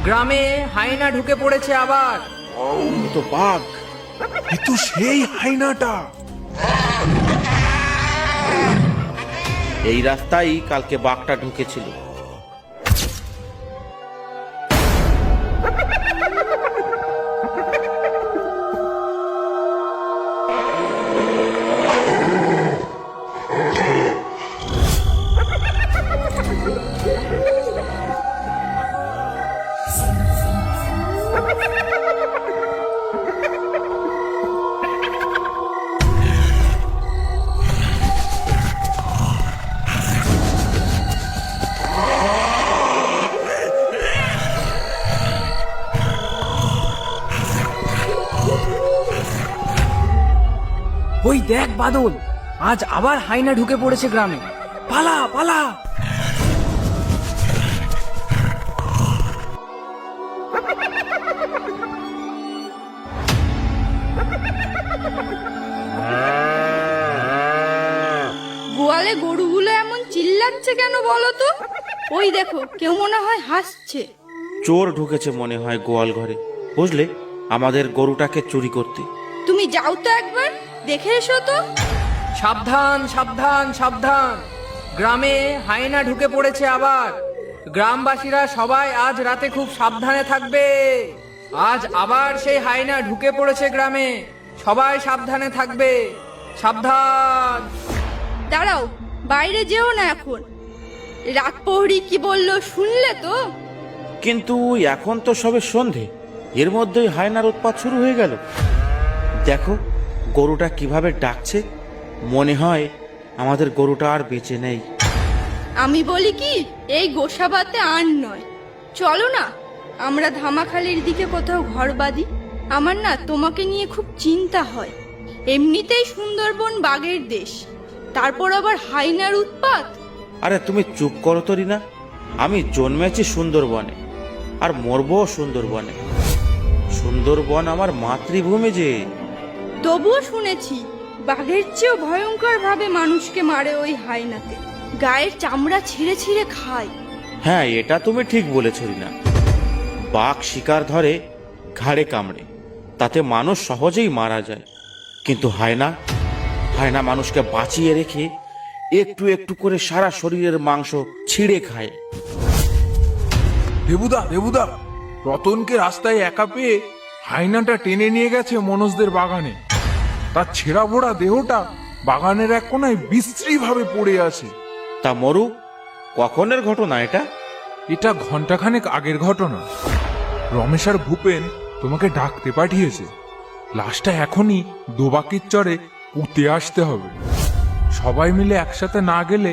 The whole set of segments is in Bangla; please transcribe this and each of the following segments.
গ্রামে হায়না ঢুকে পড়েছে আবার। তো বাঘ, এ তো সেই হায়নাটা। এই রাস্তায় কালকে বাঘটা ঢুকেছিল। ওই দেখ বাদল, আজ আবার হায়না ঢুকে পড়েছে গ্রামে। পালা পালা। গোয়ালে গরুগুলো এমন চিল্লাচ্ছে কেন বলো তো? ওই দেখো, কেউ মনে হয় হাসছে। চোর ঢুকেছে মনে হয় গোয়াল ঘরে, বুঝলে, আমাদের গরুটাকে চুরি করতে। তুমি যাও তো একবার দেখে এসো তো। সাবধান সাবধান সাবধান, গ্রামে হায়না ঢুকে পড়েছে আবার। গ্রামবাসীরা সবাই আজ রাতে খুব সাবধানে থাকবে। আজ আবার সেই হায়না ঢুকে পড়েছে গ্রামে, সবাই সাবধানে থাকবে। সাবধান। দাঁড়াও, বাইরে যেও না এখন। রাত প্রহরী কি বললো শুনলে তো? কিন্তু এখন তো সবে সন্ধে, এর মধ্যেই হায়নার উৎপাত শুরু হয়ে গেল। দেখো গরুটা কিভাবে ডাকছে, মনে হয় আমাদের গরুটা আর বেঁচে নেই। আমি বলি কি, এই গোসাবাতে আর নয়, চলো না আমরা ধামাখালির দিকে কোথাও ঘর বাঁধি। আমার না তোমাকে নিয়ে খুব চিন্তা হয়। এমনিতেই সুন্দরবন বাঘের দেশ, তারপর আবার হায়নার উৎপাত। আরে তুমি চুপ করো তো রিনা, আমি জন্মেছি সুন্দরবনে আর মরবও সুন্দরবনে। সুন্দরবন আমার মাতৃভূমি যে। তবুও শুনেছি বাঘের চেয়েও ভয়ঙ্কর ভাবে মানুষকে মারে ওই হায়নাতে, গায়ের চামড়া ছিঁড়ে ছিঁড়ে খায়। হ্যাঁ, এটা তুমি ঠিক বলেছ রিনা। বাঘ শিকার ধরে ঘাড়ে কামড়ে, তাতে মানুষ সহজেই মারা যায়। কিন্তু হায়না, হায়না মানুষকে বাঁচিয়ে রেখে একটু একটু করে সারা শরীরের মাংস ছিঁড়ে খায়। দেবুদা দেবুদা, রতনকে রাস্তায় একা পেয়ে হায়নাটা টেনে নিয়ে গেছে মনোজদের বাগানে। তার ছেঁড়া ভোড়া দেহটা বাগানের এক কোনায় বিশ্রী ভাবে পড়ে আছে। তা মরু, কখনের ঘটনা এটা? এটা ঘন্টাখানেক আগের ঘটনা। রমেশ আর ভূপেন তোমাকে ডাকতে পাঠিয়েছে। লাশটা এখনই দোবাকির চরে পুঁতে আসতে হবে। সবাই মিলে একসাথে না গেলে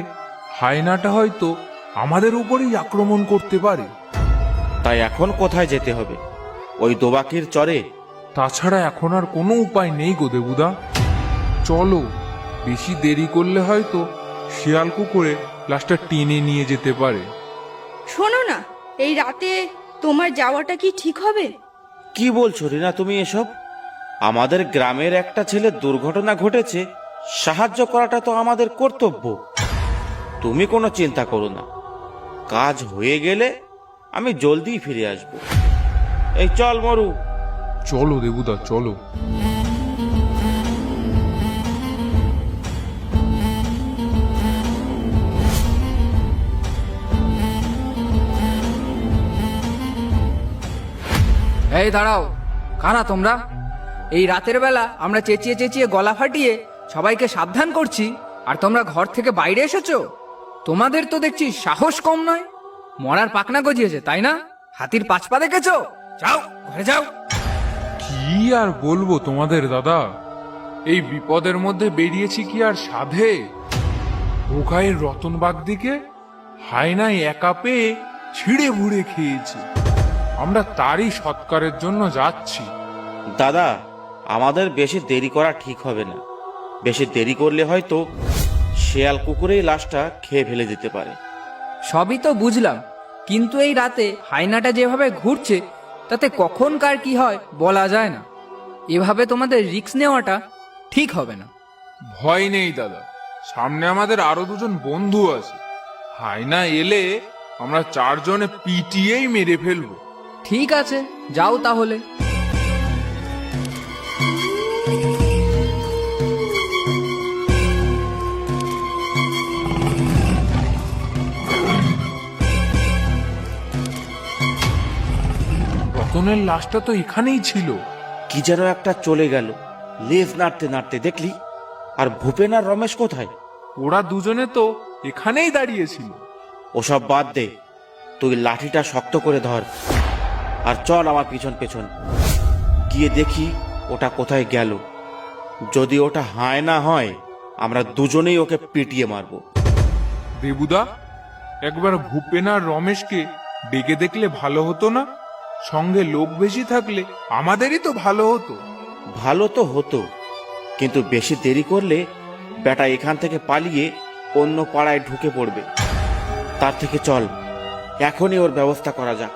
হায়নাটা হয়তো আমাদের উপরেই আক্রমণ করতে পারে। তাই এখন কোথায় যেতে হবে? ওই দোবাকির চরে? তাছাড়া এখন আর কোনো উপায় নেই গো দেবুদা। চলো, বেশি দেরি করলে হয়তো শিয়াল কুকুরে লাশটা টেনে নিয়ে যেতে পারে। শোনো না, এই রাতে তোমার যাওয়াটা কি ঠিক হবে? কি বলছো রিনা তুমি এসব? আমাদের গ্রামের একটা ছেলে দুর্ঘটনা ঘটেছে, সাহায্য করাটা তো আমাদের কর্তব্য। তুমি কোনো চিন্তা করো না, কাজ হয়ে গেলে আমি জলদি ফিরে আসব। এই চল মরু। চলো দেবুদা চলো। এই দাঁড়াও, কারা তোমরা? এই রাতের বেলা আমরা চেঁচিয়ে চেঁচিয়ে গলা ফাটিয়ে সবাইকে সাবধান করছি, আর তোমরা ঘর থেকে বাইরে এসেছো? তোমাদের তো দেখছি সাহস কম নয়। মরার পাকনা গজিয়েছে তাই না? হাতির পাঁচ পা দেখেছো? যাও ঘরে যাও। কি আর বলবো তোমাদের দাদা, এই বিপদের মধ্যে বেরিয়েছি কি আর সাধে। ভোগায়ের রতনবাগ দিকে হায়নায় একা পেয়ে ছিঁড়ে ভুড়ে খেয়েছি। আমরা তারই সৎকারের জন্য যাচ্ছি। দাদা, আমাদের বেশি দেরি করা ঠিক হবে না। বেশি দেরি করলে হয়তো শেয়াল কুকুরেই লাশটা খেয়ে ফেলে দিতে পারে। সবই তো বুঝলাম, কিন্তু এই রাতে হায়নাটা যেভাবে ঘুরছে তাতে কখন কার কি হয় বলা যায় না। এভাবে তোমাদের রিস্ক নেওয়াটা ঠিক হবে না। ভয় নেই দাদা, সামনে আমাদের আরো দুজন বন্ধু আছে। হায়না এলে আমরা চারজনে পিটিয়েই মেরে ফেলবো। ঠিক আছে, যাও তাহলে। রতনের লাশটা তো এখানেই ছিল। কি যেন একটা চলে গেল লেজ নাড়তে নাড়তে, দেখলি? আর ভূপেন আর রমেশ কোথায়? ওরা দুজনে তো এখানেই দাঁড়িয়েছিল। ওসব বাদ দে, তুই লাঠিটা শক্ত করে ধর আর চল আমার পিছন পেছন। গিয়ে দেখি ওটা কোথায় গেল। যদি ওটা হায় না হয়, আমরা দুজনেই ওকে পিটিয়ে মারবো। দেবুদা, একবার ভূপেন আর রমেশকে ডেকে দেখলে ভালো হতো না? সঙ্গে লোক বেশি থাকলে আমাদেরই তো ভালো হতো। ভালো তো হতো, কিন্তু বেশি দেরি করলে বেটা এখান থেকে পালিয়ে অন্য পাড়ায় ঢুকে পড়বে। তার থেকে চল এখনই ওর ব্যবস্থা করা যাক।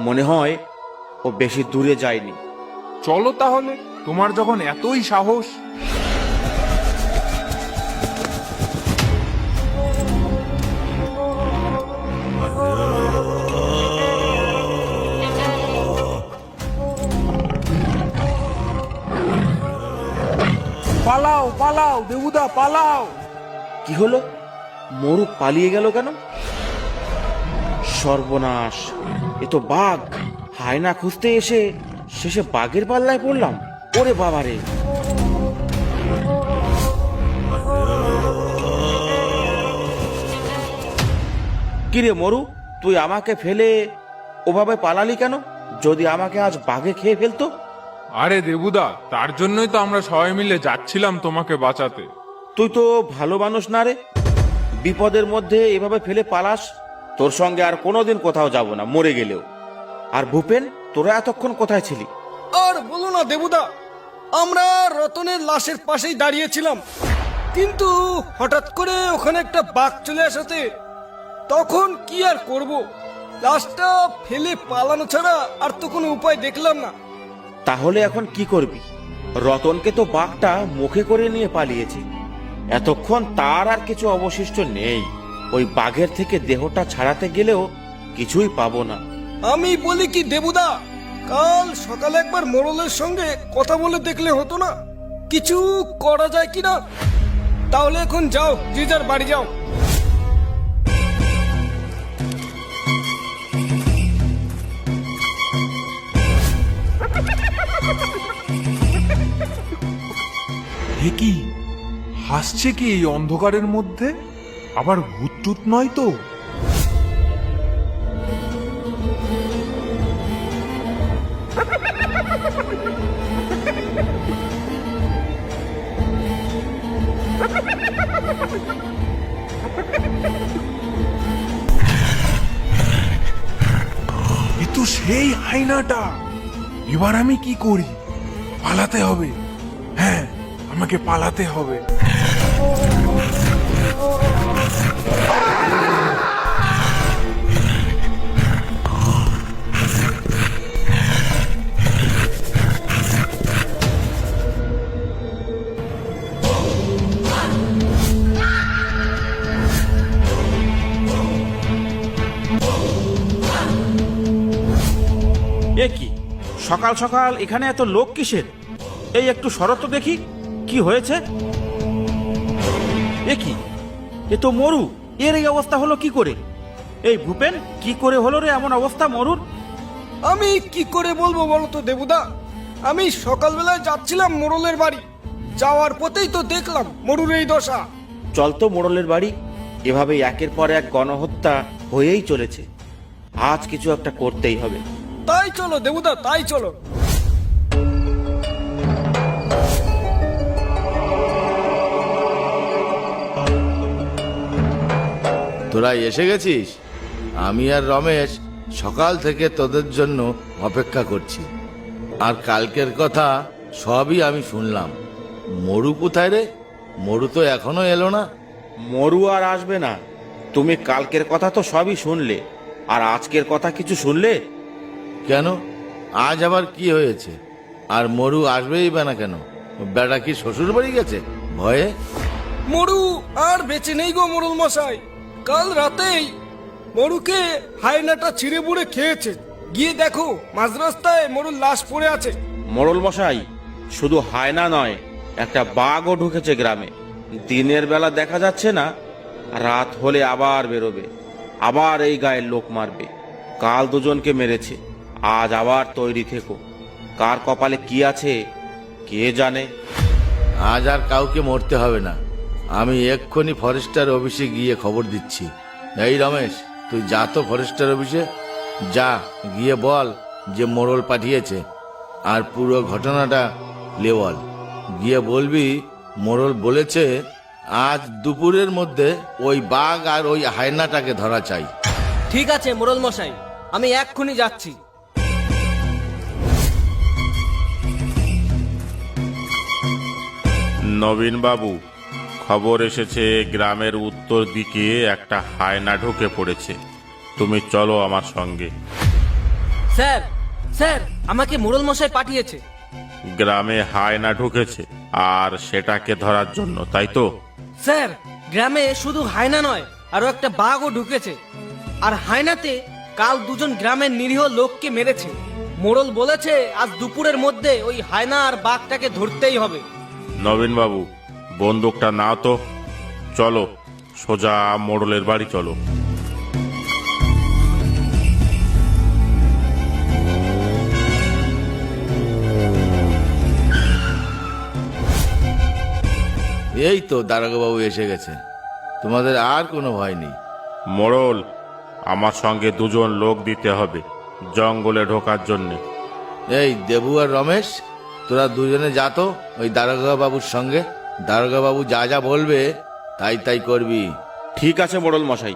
মনে হয় ও বেশি দূরে যায়নি। চলো তাহলে, তোমার যখন এতই সাহস। পালাও পালাও দেবুদা, পালাও। কি হলো? মরু পালিয়ে গেল কেন? সর্বনাশ, এ তো বাঘ। হায়না খুঁজতে এসে শেষে বাঘের পাল্লায় পড়লাম। ওরে বাবারে! কিরে মরু, তুই আমাকে ফেলে ওভাবে পালালি কেন? যদি আমাকে আজ বাঘে খেয়ে ফেলতো? আরে দেবুদা, তার জন্যই তো আমরা সবাই মিলে যাচ্ছিলাম তোমাকে বাঁচাতে। তুই তো ভালো মানুষ না রে, বিপদের মধ্যে এভাবে ফেলে পালাস। তোর সঙ্গে আর কোনোদিন কোথাও যাব না, মরে গেলেও। আর ভূপেন, তোরা এতক্ষণ কোথায় ছিলি? আর বলো না দেবুদা, আমরা রতনের লাশের পাশেই দাঁড়িয়েছিলাম, কিন্তু হঠাৎ করে ওখানে একটা বাঘ চলে আসাতে তখন কি আর করব, লাশটা ফেলে পালানো ছাড়া আর তো কোনো উপায় দেখলাম না। তাহলে এখন কি করবি? রতনকে তো বাঘটা মুখে করে নিয়ে পালিয়েছে। এতক্ষণ তার আর কিছু অবশিষ্ট নেই। ওই বাঘের থেকে দেহটা ছাড়াতে গেলেও কিছুই পাবো না। আমি বলি কি দেবুদা, কাল সকালে একবার মোড়লের সঙ্গে কথা বলে দেখলে হতো না? কিছু করা যায় কিনা? তাহলে এখন যাও, যে যার বাড়ি যাও। এ কি হাসছে কি এই অন্ধকারের মধ্যে? আবার ভূত টুত নয় তো? এ তো সেই আয়নাটা। এবার আমি কি করি? পালাতে হবে। হ্যাঁ, আমাকে পালাতে হবে। এ কি সকাল সকাল এখানে এত লোক কিসের? এই একটু শরৎ তো দেখি, কি হয়েছে? এ কি, এ তো মরু। এর এই অবস্থা হলো কি করে? এই ভূপেন, কি করে হলো রে এমন অবস্থা মরুর? আমি কি করে বলবো বলো তো দেবুদা, আমি সকালবেলায় যাচ্ছিলাম মোড়লের বাড়ি, যাওয়ার পথেই তো দেখলাম মরুর এই দশা। চল তো মোড়লের বাড়ি। এভাবে একের পর এক গণহত্যা হয়েই চলেছে। আজ কিছু একটা করতেই হবে। তাই চলো দেবুদা, তাই চলো। তোরা এসে গেছিস? আমি আর রমেশ সকাল থেকে তোদের জন্য অপেক্ষা করছি। আর কালকের কথা সবই আমি শুনলাম। মরু কোথায় রে? মরু তো এখনো এলো না। মরু আর আসবে না। তুমি কালকের কথা তো সবই শুনলে, আর আজকের কথা কিছু শুনলে? কেন, আজ আবার কি হয়েছে? আর মরু আসবেই বা না কেন? বেটা কি শ্বশুর বাড়ি গেছে ভয়ে? মরু আর বেঁচে নেই গো মোড়ল মশাই। কাল রাতেই মরুকে হায়নাটা ছিঁড়ে বুড়ে খেয়েছে। গিয়ে দেখো মাঝ রাস্তায় মোড়ল লাশ পড়ে আছে। মোড়ল মশাই, শুধু হায়না নয়, একটা বাঘও ঢুকেছে গ্রামে। দিনের বেলা দেখা যাচ্ছে না, রাত হলে আবার বেরোবে, আবার এই গায়ের লোক মারবে। কাল দুজনকে মেরেছে, আজ আবার তৈরি থেকো। কার কপালে কি আছে কে জানে। আজ আর কাউকে মরতে হবে না, আমি এক্ষুনি ফরেস্টার অফিসে গিয়ে খবর দিচ্ছি। এই রমেশ, তুই যা তো ফরেস্টার অফিসে যা, গিয়ে বল যে মোড়ল পাঠিয়েছে, আর পুরো ঘটনাটা লেওয়াল গিয়ে বলবি মোড়ল বলেছে আজ দুপুরের মধ্যে ওই বাঘ আর ওই হায়নাটাকে ধরা চাই। ঠিক আছে মোড়ল মশাই, আমি এক্ষুনি যাচ্ছি। নবীন বাবু, খবর এসেছে গ্রামের উত্তর দিকে একটা হায়না ঢুকে পড়েছে। তুমি চলো আমার সঙ্গে। স্যার, স্যার, আমাকে মোড়ল মশাই পাঠিয়েছে। গ্রামে হায়না ঢুকেছে, আর সেটাকে ধরার জন্য, তাই তো? স্যার, গ্রামে শুধু হায়না নয়, আরো একটা বাঘও ঢুকেছে। আর হায়নাতে কাল দুজন গ্রামের নিরীহ লোককে মেরেছে। মোড়ল বলেছে আজ দুপুরের মধ্যে ওই হায়না আর বাঘটাকে ধরতেই হবে। নবীন বাবু, বন্দুকটা নাও তো, চলো সোজা মোড়লের বাড়ি চলো। এই তো দারোগাবাবু এসে গেছে, তোমাদের আর কোনো ভয় নেই। মোড়ল, আমার সঙ্গে দুজন লোক দিতে হবে জঙ্গলে ঢোকার জন্যে। এই দেবু আর রমেশ, তোরা দুজনে যা তো ওই দারোগাবাবুর সঙ্গে। দারোগাবাবু যা যা বলবে তাই তাই করবি। ঠিক আছে মোড়ল মশাই,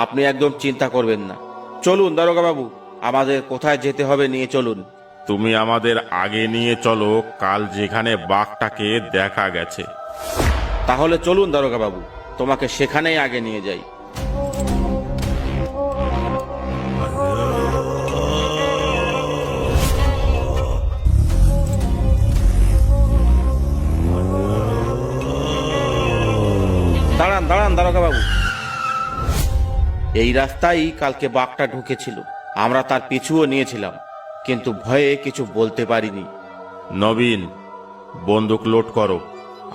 আপনি একদম চিন্তা করবেন না। চলুন দারোগা বাবু, আমাদের কোথায় যেতে হবে নিয়ে চলুন। তুমি আমাদের আগে নিয়ে চলো, কাল যেখানে বাঘটাকে দেখা গেছে। তাহলে চলুন দারোগা বাবু, তোমাকে সেখানেই আগে নিয়ে যাই। দাঁড়ান দাঁড়ান দারোগা বাবু, এই রাস্তায় কালকে বাঘটা ঢুকেছিল। আমরা তার পিছুও নিয়েছিলাম, কিন্তু ভয়ে কিছু বলতে পারিনি। নবীন, বন্দুক লোড করো,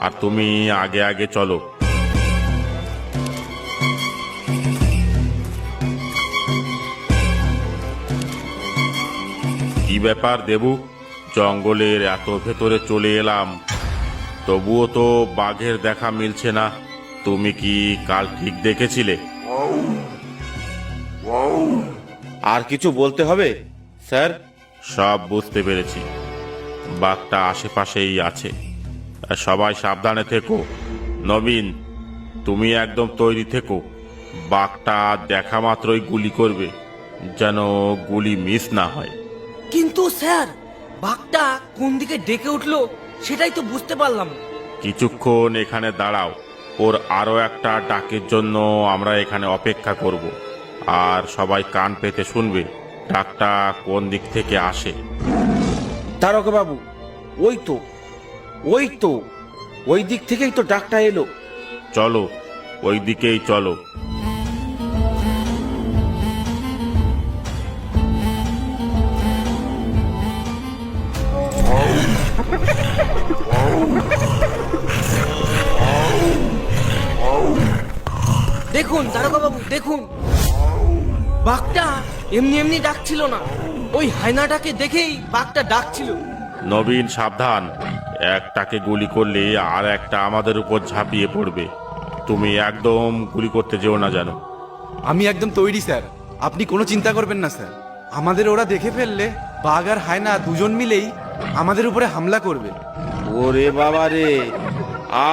আর তুমি আগে আগে চলো। কি ব্যাপার দেবু, জঙ্গলের এত ভেতরে চলে এলাম, তবুও তো বাঘের দেখা মিলছে না। তুমি কি কাল ঠিক দেখেছিলে? আর কিছু বলতে হবে স্যার? সব বুঝতে পেরেছি, বাঘটা আশেপাশেই আছে। সবাই সাবধানে থেকো। নবীন, তুমি একদম তৈরি থেকো। বাঘটা দেখা মাত্রই গুলি করবে, যেন গুলি মিস না হয়। কিন্তু স্যার, বাঘটা কোন দিকে ডেকে উঠলো সেটাই তো বুঝতে পারলাম না। কিছুক্ষণ এখানে দাঁড়াও, ওর আরো একটা ডাকের জন্য আমরা এখানে অপেক্ষা করব। আর সবাই কান পেতে শুনবে ডাকটা কোন দিক থেকে আসে। দারোগা বাবু, ওই তো ওই তো ওই দিক থেকেই তো ডাকটা এলো। চলো, ওই দিকেই চলো। দেখুন দারোগা বাবু, দেখুন, বাঘটা এমনি এমনি ডাকছিল না, ওই হায়নাটাকে দেখেই বাঘটা ডাকছিল। নবীন, সাবধান, একটাকে গুলি করলে আর একটা আমাদের উপর ঝাঁপিয়ে পড়বে। তুমি একদম গুলি করতে যেও না যেন। আমি একদম তৈরি স্যার, আপনি কোনো চিন্তা করবেন না স্যার। আমাদের ওরা দেখে ফেললে বাঘ আর হায়না দুজন মিলেই আমাদের উপরে হামলা করবে। ওরে বাবা রে,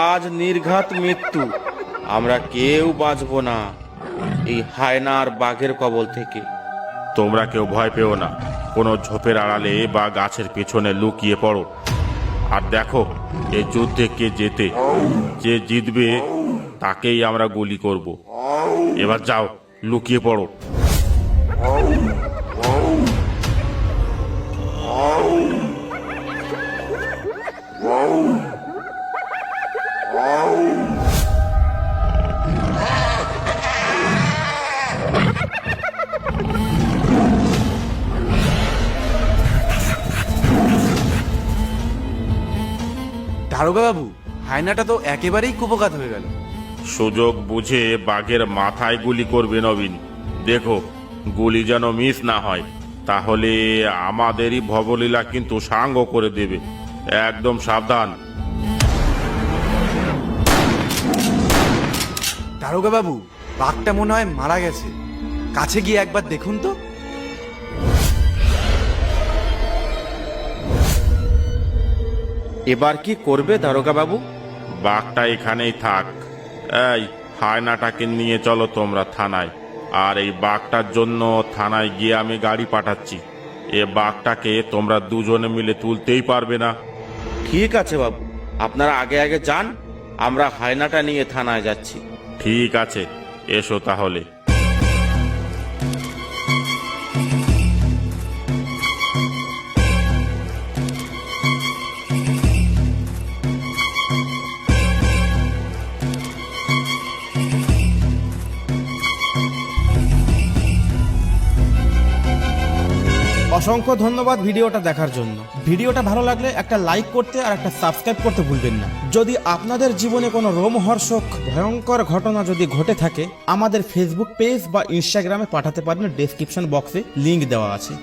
আজ নির্ঘাত মৃত্যু। আমরা কেউ বাঁচবো না এই হায়না আর বাঘের কবল থেকে। তোমরা কেউ ভয় পেও না, কোনো ঝোপের আড়ালে বা গাছের পেছনে লুকিয়ে পড়ো। আর দেখো, এই যুদ্ধে কে জেতে, যে জিতবে তাকেই আমরা গুলি করব। এবার যাও, লুকিয়ে পড়ো। দারোগা বাবু, হায়নাটা তো একেবারেই কুপকাত হয়ে গেল। সুযোগ বুঝে বাঘের মাথায় গুলি করবে নবীন। দেখো গুলি যেন মিস না হয়, তাহলে আমাদেরই ভবলীলা কিন্তু সাঙ্গ করে দেবে। একদম সাবধান। দারোগা বাবু, বাঘটা মনে হয় মারা গেছে। কাছে গিয়ে একবার দেখুন তো। এবার কি করবে দারোগা বাবু? বাঘটা এখানেই থাক। এই হায়নাটাকে নিয়ে চলো তোমরা থানায়। আর এই বাঘটার জন্য থানায় গিয়ে আমি গাড়ি পাঠাচ্ছি। এ বাঘটাকে তোমরা দুজনে মিলে তুলতেই পারবে না। ঠিক আছে বাবু, আপনারা আগে আগে যান, আমরা হায়নাটা নিয়ে থানায় যাচ্ছি। ঠিক আছে, এসো তাহলে। অসংখ্য ধন্যবাদ ভিডিওটা দেখার জন্য। ভিডিওটা ভালো লাগলে একটা লাইক করতে আর একটা সাবস্ক্রাইব করতে ভুলবেন না। যদি আপনাদের জীবনে কোনো রোমহর্ষক ভয়ঙ্কর ঘটনা যদি ঘটে থাকে, আমাদের ফেসবুক পেজ বা ইনস্টাগ্রামে পাঠাতে পারেন, ডেসক্রিপশন বক্সে লিংক দেওয়া আছে।